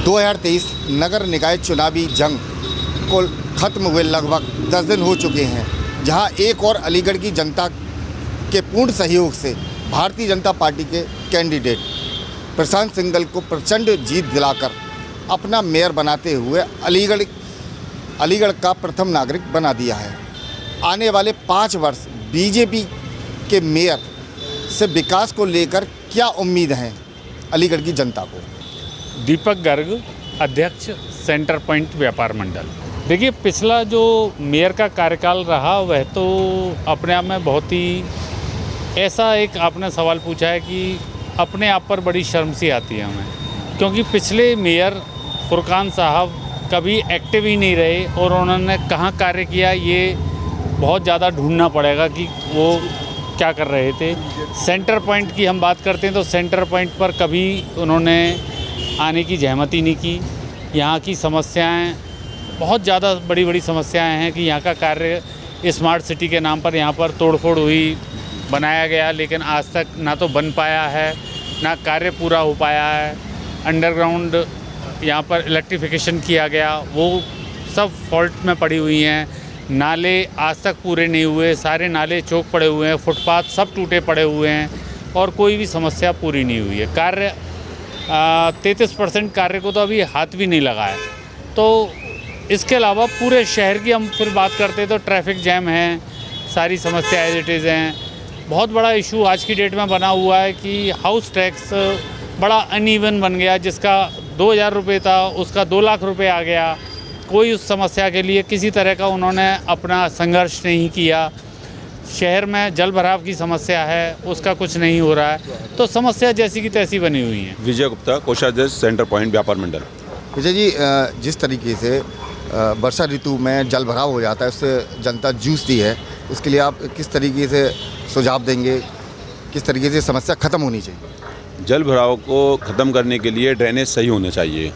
2023 नगर निकाय चुनावी जंग को ख़त्म हुए लगभग 10 दिन हो चुके हैं, जहां एक और अलीगढ़ की जनता के पूर्ण सहयोग से भारतीय जनता पार्टी के कैंडिडेट प्रशांत सिंघल को प्रचंड जीत दिलाकर अपना मेयर बनाते हुए अलीगढ़ का प्रथम नागरिक बना दिया है। आने वाले 5 वर्ष बीजेपी के मेयर से विकास को लेकर क्या उम्मीद है अलीगढ़ की जनता को? दीपक गर्ग, अध्यक्ष सेंटर पॉइंट व्यापार मंडल। देखिए, पिछला जो मेयर का कार्यकाल रहा वह तो अपने आप में बहुत ही ऐसा एक आपने सवाल पूछा है कि अपने आप पर बड़ी शर्म सी आती है हमें, क्योंकि पिछले मेयर फुरकान साहब कभी एक्टिव ही नहीं रहे और उन्होंने कहाँ कार्य किया ये बहुत ज़्यादा ढूंढना पड़ेगा कि वो क्या कर रहे थे। सेंटर पॉइंट की हम बात करते हैं तो सेंटर पॉइंट पर कभी उन्होंने आने की जहमत ही नहीं की। यहाँ की समस्याएं बहुत ज़्यादा बड़ी समस्याएं हैं कि यहाँ का कार्य स्मार्ट सिटी के नाम पर यहाँ पर तोड़फोड़ हुई, बनाया गया, लेकिन आज तक ना तो बन पाया है ना कार्य पूरा हो पाया है। अंडरग्राउंड यहाँ पर इलेक्ट्रिफिकेशन किया गया, वो सब फॉल्ट में पड़ी हुई हैं। नाले आज तक पूरे नहीं हुए, सारे नाले चौक पड़े हुए हैं, फुटपाथ सब टूटे पड़े हुए हैं और कोई भी समस्या पूरी नहीं हुई है। कार्य 33% कार्य को तो अभी हाथ भी नहीं लगा है। तो इसके अलावा पूरे शहर की हम फिर बात करते हैं तो ट्रैफिक जैम है, सारी समस्या एज इट इज़ हैं। बहुत बड़ा इशू आज की डेट में बना हुआ है कि हाउस टैक्स बड़ा अनइवन बन गया, जिसका 2000 रुपये था उसका 2 लाख रुपये आ गया। कोई उस समस्या के लिए किसी तरह का उन्होंने अपना संघर्ष नहीं किया। शहर में जल भराव की समस्या है, उसका कुछ नहीं हो रहा है। तो समस्या जैसी की तैसी बनी हुई है। विजय गुप्ता, कोषाध्यक्ष सेंटर पॉइंट व्यापार मंडल। विजय जी, जिस तरीके से वर्षा ऋतु में जल भराव हो जाता है, उससे जनता जूझती है, उसके लिए आप किस तरीके से सुझाव देंगे, किस तरीके से समस्या ख़त्म होनी चाहिए? जल भराव को ख़त्म करने के लिए ड्रेनेज सही होने चाहिए।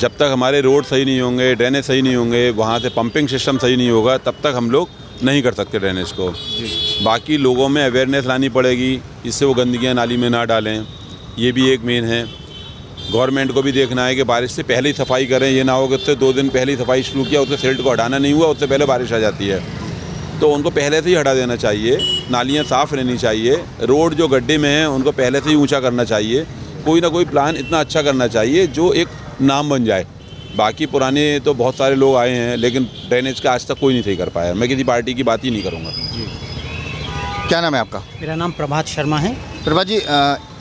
जब तक हमारे रोड सही नहीं होंगे, ड्रेनेज सही नहीं होंगे, वहाँ से पंपिंग सिस्टम सही नहीं होगा, तब तक हम लोग नहीं कर सकते ड्रेनेज को। बाकी लोगों में अवेयरनेस लानी पड़ेगी, इससे वो गंदगियाँ नाली में ना डालें, ये भी एक मेन है। गवर्नमेंट को भी देखना है कि बारिश से पहले ही सफाई करें, ये ना हो कि उससे 2 दिन पहले ही सफाई शुरू किया, उससे सिल्ट को हटाना नहीं हुआ, उससे पहले बारिश आ जाती है, तो उनको पहले से ही हटा देना चाहिए। नालियाँ साफ़ रहनी चाहिए, रोड जो गड्ढे में हैं उनको पहले से ही ऊँचा करना चाहिए। कोई ना कोई प्लान इतना अच्छा करना चाहिए जो एक नाम बन जाए। बाकी पुराने तो बहुत सारे लोग आए हैं, लेकिन ड्रेनेज का आज तक कोई नहीं सही कर पाया। मैं किसी पार्टी की बात ही नहीं करूँगा। जी, क्या नाम है आपका? मेरा नाम प्रभात शर्मा है। प्रभात जी,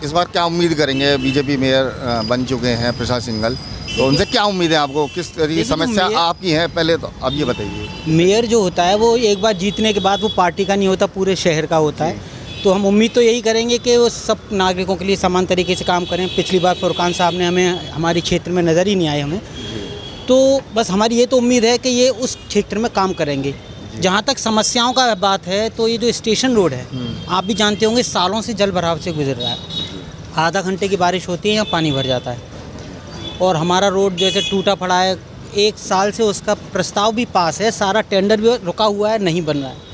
इस बार क्या उम्मीद करेंगे? बीजेपी मेयर बन चुके हैं प्रशांत सिंघल, तो उनसे क्या उम्मीद है आपको? किस तरह की समस्या आपकी है, पहले तो आप ये बताइए। मेयर जो होता है वो एक बार जीतने के बाद वो पार्टी का नहीं होता, पूरे शहर का होता है। तो हम उम्मीद तो यही करेंगे कि वो सब नागरिकों के लिए समान तरीके से काम करें। पिछली बार फुरकान साहब ने हमारे क्षेत्र में नज़र ही नहीं आए हमें, तो बस हमारी ये तो उम्मीद है कि ये उस क्षेत्र में काम करेंगे। जहाँ तक समस्याओं का बात है तो ये जो स्टेशन रोड है, आप भी जानते होंगे, सालों से जल भराव से गुजर रहा है। आधा घंटे की बारिश होती है, यहाँ पानी भर जाता है और हमारा रोड जैसे टूटा पड़ा है। 1 साल से उसका प्रस्ताव भी पास है, सारा टेंडर भी रुका हुआ है, नहीं बन रहा है।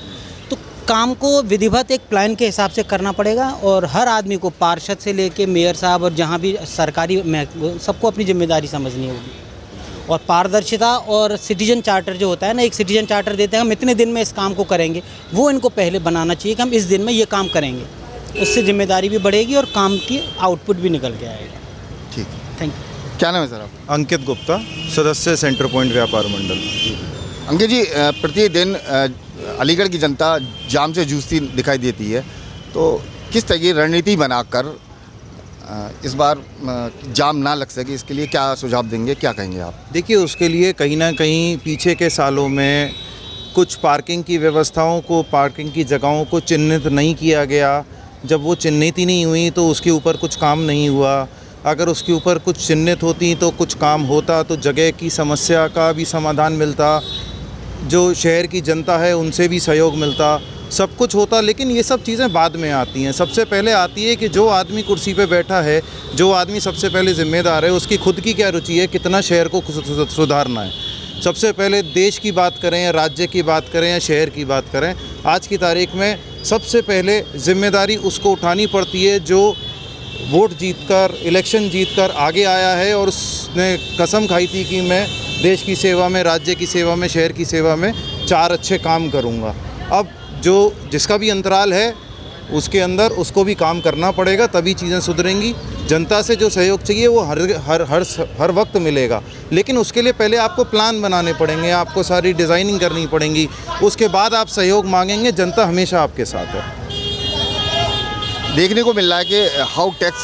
तो काम को विधिवत एक प्लान के हिसाब से करना पड़ेगा और हर आदमी को, पार्षद से लेके मेयर साहब और जहाँ भी सरकारी सबको अपनी जिम्मेदारी समझनी होगी। और पारदर्शिता और सिटीजन चार्टर जो होता है ना, एक सिटीजन चार्टर देते हैं, हम इतने दिन में इस काम को करेंगे, वो इनको पहले बनाना चाहिए कि हम इस दिन में ये काम करेंगे। उससे जिम्मेदारी भी बढ़ेगी और काम की आउटपुट भी निकल के आएगा। ठीक, थैंक यू। क्या नाम है सर आप? अंकित गुप्ता, सदस्य सेंटर पॉइंट व्यापार मंडल। अंकित जी, प्रतिदिन अलीगढ़ की जनता जाम से जूझती दिखाई देती है, तो किस तरह की रणनीति बनाकर इस बार जाम ना लग सके, इसके लिए क्या सुझाव देंगे, क्या कहेंगे आप? देखिए, उसके लिए कहीं ना कहीं पीछे के सालों में कुछ पार्किंग की व्यवस्थाओं को, पार्किंग की जगहों को चिन्हित नहीं किया गया। जब वो चिन्हित ही नहीं हुई तो उसके ऊपर कुछ काम नहीं हुआ। अगर उसके ऊपर कुछ चिन्हित होती तो कुछ काम होता, तो जगह की समस्या का भी समाधान मिलता, जो शहर की जनता है उनसे भी सहयोग मिलता, सब कुछ होता। लेकिन ये सब चीज़ें बाद में आती हैं। सबसे पहले आती है कि जो आदमी कुर्सी पे बैठा है, जो आदमी सबसे पहले जिम्मेदार है, उसकी खुद की क्या रुचि है, कितना शहर को सुधारना है। सबसे पहले देश की बात करें या राज्य की बात करें या शहर की बात करें, आज की तारीख में सबसे पहले जिम्मेदारी उसको उठानी पड़ती है जो वोट जीतकर, इलेक्शन जीतकर आगे आया है और उसने कसम खाई थी कि मैं देश की सेवा में, राज्य की सेवा में, शहर की सेवा में 4 अच्छे काम करूंगा। अब जो जिसका भी अंतराल है उसके अंदर उसको भी काम करना पड़ेगा, तभी चीज़ें सुधरेंगी। जनता से जो सहयोग चाहिए वो हर वक्त मिलेगा, लेकिन उसके लिए पहले आपको प्लान बनाने पड़ेंगे, आपको सारी डिज़ाइनिंग करनी पड़ेंगी, उसके बाद आप सहयोग मांगेंगे। जनता हमेशा आपके साथ है। देखने को मिल रहा है कि हाउस टैक्स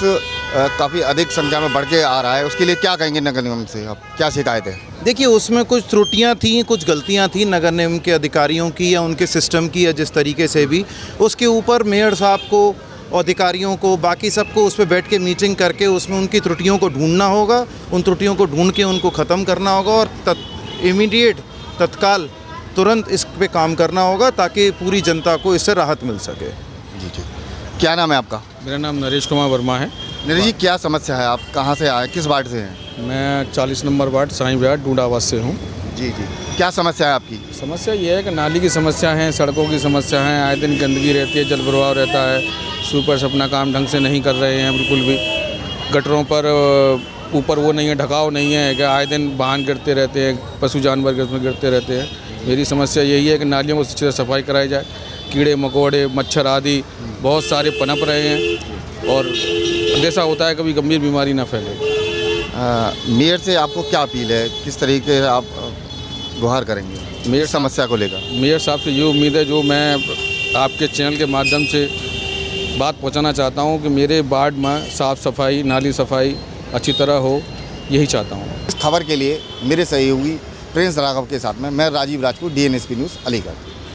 काफ़ी अधिक संख्या में बढ़ के आ रहा है, उसके लिए क्या कहेंगे नगर निगम से? आप क्या शिकायत है? देखिए, उसमें कुछ त्रुटियां थी, कुछ गलतियां थी नगर निगम के अधिकारियों की या उनके सिस्टम की, या जिस तरीके से भी उसके ऊपर मेयर साहब को, अधिकारियों को, बाकी सबको उस पर बैठ के मीटिंग करके उसमें उनकी त्रुटियों को ढूंढना होगा, उन त्रुटियों को ढूंढ के उनको ख़त्म करना होगा और तत्काल तुरंत इस पे काम करना होगा ताकि पूरी जनता को इससे राहत मिल सके। जी जी। क्या नाम है आपका? मेरा नाम नरेश कुमार वर्मा है। नरेश जी, क्या समस्या है? आप कहाँ से आए, किस वार्ड से हैं? मैं 40 नंबर वार्ड साईं विहार डूडावास से हूँ। जी जी। क्या समस्या है आपकी? समस्या ये है कि नाली की समस्या है, सड़कों की समस्या है, आए दिन गंदगी रहती है, जल प्रवाह रहता है, स्वीपर्स अपना काम ढंग से नहीं कर रहे हैं बिल्कुल भी। गटरों पर ऊपर वो नहीं है, ढकाव नहीं है कि आए दिन वाहन गिरते रहते हैं, पशु जानवर उसमें गिरते रहते हैं। मेरी समस्या यही है कि नालियों को अच्छी तरह सफाई कराई जाए। कीड़े मकोड़े, मच्छर आदि बहुत सारे पनप रहे हैं और जैसा होता है कभी गंभीर बीमारी ना फैले। मेयर से आपको क्या अपील है, किस तरीके से आप गुहार करेंगे मेयर समस्या को लेकर? मेयर साहब से ये उम्मीद है, जो मैं आपके चैनल के माध्यम से बात पहुंचाना चाहता हूं, कि मेरे वार्ड में साफ़ सफाई, नाली सफाई अच्छी तरह हो, यही चाहता हूं। इस खबर के लिए मेरे सहयोगी प्रिंस राघव के साथ में मैं राजीव राजपूत, DNSP न्यूज़, अलीगढ़।